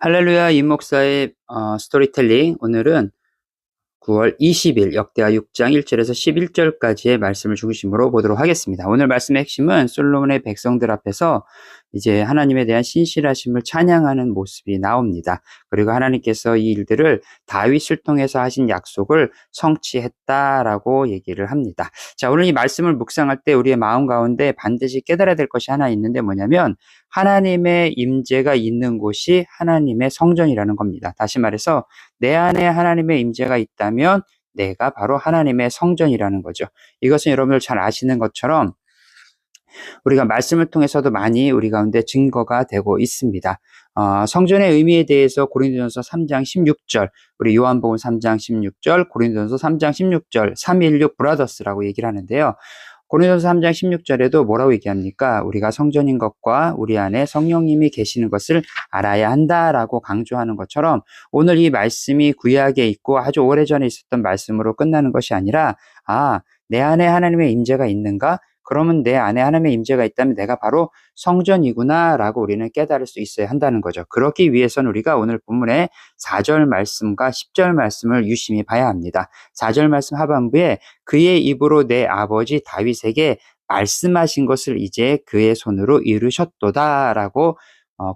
할렐루야 임목사의 스토리텔링. 오늘은 9월 20일 역대하 6장 1절에서 11절까지의 말씀을 중심으로 보도록 하겠습니다. 오늘 말씀의 핵심은 솔로몬의 백성들 앞에서 이제 하나님에 대한 신실하심을 찬양하는 모습이 나옵니다. 그리고 하나님께서 이 일들을 다윗을 통해서 하신 약속을 성취했다라고 얘기를 합니다. 자, 오늘 이 말씀을 묵상할 때 우리의 마음 가운데 반드시 깨달아야 될 것이 하나 있는데 뭐냐면 하나님의 임재가 있는 곳이 하나님의 성전이라는 겁니다. 다시 말해서 내 안에 하나님의 임재가 있다면 내가 바로 하나님의 성전이라는 거죠. 이것은 여러분들 잘 아시는 것처럼 우리가 말씀을 통해서도 많이 우리 가운데 증거가 되고 있습니다. 성전의 의미에 대해서 고린도전서 3장 16절, 우리 요한복음 3장 16절, 고린도전서 3장 16절, 316 브라더스라고 얘기를 하는데요. 고린도전서 3장 16절에도 뭐라고 얘기합니까? 우리가 성전인 것과 우리 안에 성령님이 계시는 것을 알아야 한다라고 강조하는 것처럼 오늘 이 말씀이 구약에 있고 아주 오래전에 있었던 말씀으로 끝나는 것이 아니라 내 안에 하나님의 임재가 있는가? 그러면 내 안에 하나님의 임재가 있다면 내가 바로 성전이구나라고 우리는 깨달을 수 있어야 한다는 거죠. 그렇기 위해서는 우리가 오늘 본문의 4절 말씀과 10절 말씀을 유심히 봐야 합니다. 4절 말씀 하반부에 그의 입으로 내 아버지 다윗에게 말씀하신 것을 이제 그의 손으로 이루셨도다라고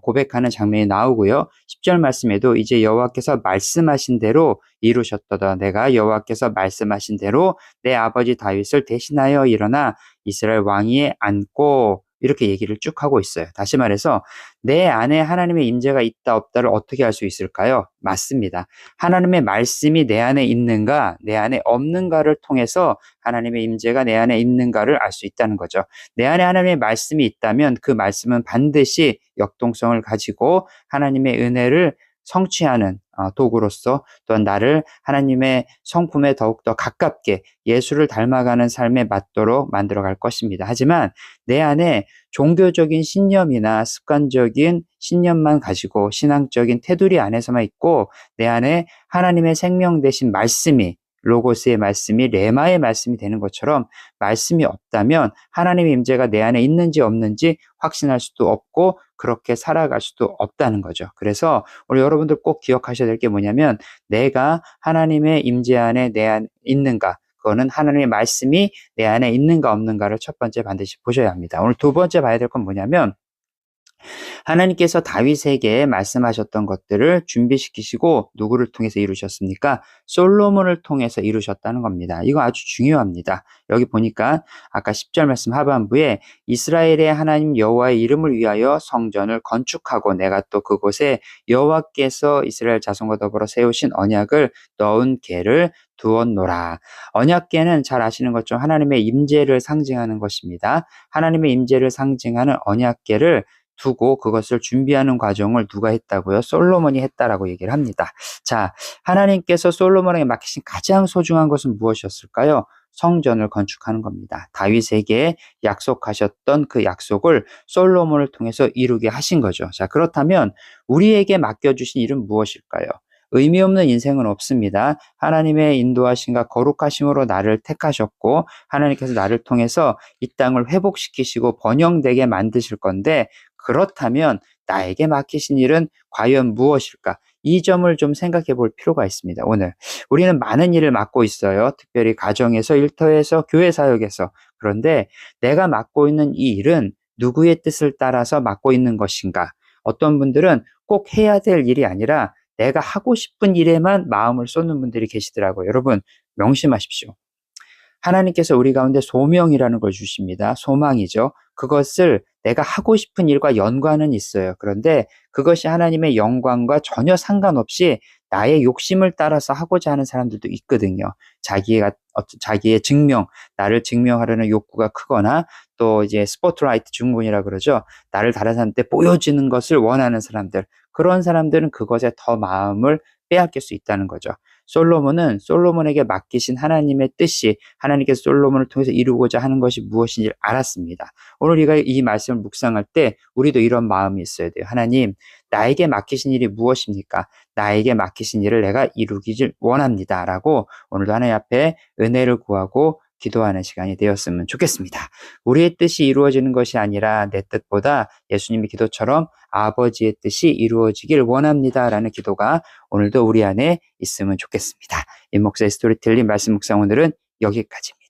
고백하는 장면이 나오고요. 10절 말씀에도 이제 여호와께서 말씀하신 대로 이루셨도다. 내가 여호와께서 말씀하신 대로 내 아버지 다윗을 대신하여 일어나 이스라엘 왕위에 앉고 이렇게 얘기를 쭉 하고 있어요. 다시 말해서 내 안에 하나님의 임재가 있다 없다를 어떻게 알 수 있을까요? 맞습니다. 하나님의 말씀이 내 안에 있는가 내 안에 없는가를 통해서 하나님의 임재가 내 안에 있는가를 알 수 있다는 거죠. 내 안에 하나님의 말씀이 있다면 그 말씀은 반드시 역동성을 가지고 하나님의 은혜를 성취하는 도구로서 또한 나를 하나님의 성품에 더욱더 가깝게 예수를 닮아가는 삶에 맞도록 만들어갈 것입니다. 하지만 내 안에 종교적인 신념이나 습관적인 신념만 가지고 신앙적인 테두리 안에서만 있고 내 안에 하나님의 생명 되신 말씀이 로고스의 말씀이 레마의 말씀이 되는 것처럼 말씀이 없다면 하나님의 임재가 내 안에 있는지 없는지 확신할 수도 없고 그렇게 살아갈 수도 없다는 거죠. 그래서 우리 여러분들 꼭 기억하셔야 될 게 뭐냐면 내가 하나님의 임재 안에 내 안에 있는가 그거는 하나님의 말씀이 내 안에 있는가 없는가를 첫 번째 반드시 보셔야 합니다. 오늘 두 번째 봐야 될 건 뭐냐면 하나님께서 다윗에게 말씀하셨던 것들을 준비시키시고 누구를 통해서 이루셨습니까? 솔로몬을 통해서 이루셨다는 겁니다. 이거 아주 중요합니다. 여기 보니까 아까 10절 말씀 하반부에 이스라엘의 하나님 여호와의 이름을 위하여 성전을 건축하고 내가 또 그곳에 여호와께서 이스라엘 자손과 더불어 세우신 언약을 넣은 궤를 두었노라. 언약궤는 잘 아시는 것처럼 하나님의 임재를 상징하는 것입니다. 하나님의 임재를 상징하는 언약궤를 두고 그것을 준비하는 과정을 누가 했다고요? 솔로몬이 했다라고 얘기를 합니다. 자, 하나님께서 솔로몬에게 맡기신 가장 소중한 것은 무엇이었을까요? 성전을 건축하는 겁니다. 다윗에게 약속하셨던 그 약속을 솔로몬을 통해서 이루게 하신 거죠. 자, 그렇다면 우리에게 맡겨주신 일은 무엇일까요? 의미 없는 인생은 없습니다. 하나님의 인도하심과 거룩하심으로 나를 택하셨고 하나님께서 나를 통해서 이 땅을 회복시키시고 번영되게 만드실 건데 그렇다면 나에게 맡기신 일은 과연 무엇일까? 이 점을 좀 생각해 볼 필요가 있습니다. 오늘 우리는 많은 일을 맡고 있어요. 특별히 가정에서, 일터에서, 교회 사역에서. 그런데 내가 맡고 있는 이 일은 누구의 뜻을 따라서 맡고 있는 것인가? 어떤 분들은 꼭 해야 될 일이 아니라 내가 하고 싶은 일에만 마음을 쏟는 분들이 계시더라고요. 여러분 명심하십시오. 하나님께서 우리 가운데 소명이라는 걸 주십니다. 소망이죠. 그것을 내가 하고 싶은 일과 연관은 있어요. 그런데 그것이 하나님의 영광과 전혀 상관없이 나의 욕심을 따라서 하고자 하는 사람들도 있거든요. 자기의 증명, 나를 증명하려는 욕구가 크거나 또 이제 스포트라이트 증후군이라 그러죠. 나를 다른 사람한테 보여지는 것을 원하는 사람들. 그런 사람들은 그것에 더 마음을 빼앗길 수 있다는 거죠. 솔로몬은 솔로몬에게 맡기신 하나님의 뜻이 하나님께서 솔로몬을 통해서 이루고자 하는 것이 무엇인지를 알았습니다. 오늘 우리가 이 말씀을 묵상할 때 우리도 이런 마음이 있어야 돼요. 하나님, 나에게 맡기신 일이 무엇입니까? 나에게 맡기신 일을 내가 이루기를 원합니다. 라고 오늘도 하나님 앞에 은혜를 구하고 기도하는 시간이 되었으면 좋겠습니다. 우리의 뜻이 이루어지는 것이 아니라 내 뜻보다 예수님의 기도처럼 아버지의 뜻이 이루어지길 원합니다라는 기도가 오늘도 우리 안에 있으면 좋겠습니다. 임 목사의 스토리텔링 말씀 묵상 오늘은 여기까지입니다.